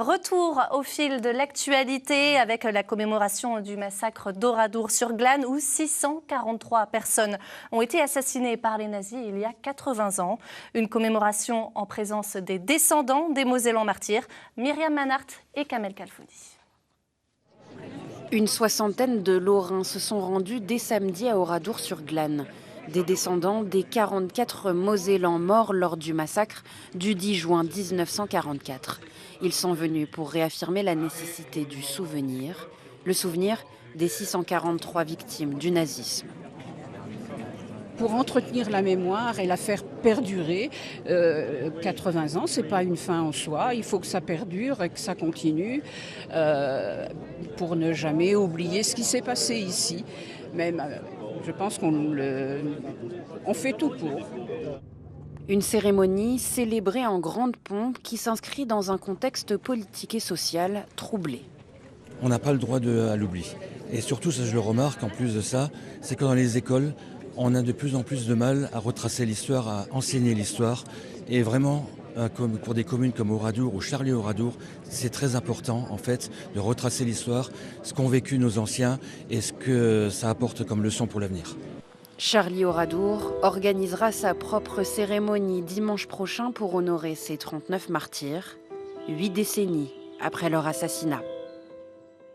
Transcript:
Retour au fil de l'actualité avec la commémoration du massacre d'Oradour-sur-Glane où 643 personnes ont été assassinées par les nazis il y a 80 ans. Une commémoration en présence des descendants des Mosellans martyrs, Myriam Manhart et Kamel Khalfouni. Une soixantaine de Lorrains se sont rendus dès samedi à Oradour-sur-Glane. Des descendants des 44 Mosellans morts lors du massacre du 10 juin 1944. Ils sont venus pour réaffirmer la nécessité du souvenir, le souvenir des 643 victimes du nazisme. Pour entretenir la mémoire et la faire perdurer, 80 ans, ce n'est pas une fin en soi, il faut que ça perdure et que ça continue pour ne jamais oublier ce qui s'est passé ici. Même, je pense qu'on fait tout pour. Une cérémonie célébrée en grande pompe qui s'inscrit dans un contexte politique et social troublé. On n'a pas le droit à l'oubli. Et surtout, ça je le remarque, en plus de ça, c'est que dans les écoles, on a de plus en plus de mal à retracer l'histoire, à enseigner l'histoire. Et vraiment, comme pour des communes comme Oradour ou Charlier-Oradour, c'est très important en fait de retracer l'histoire, ce qu'ont vécu nos anciens et ce que ça apporte comme leçon pour l'avenir. Charlier-Oradour organisera sa propre cérémonie dimanche prochain pour honorer ses 39 martyrs, 8 décennies après leur assassinat.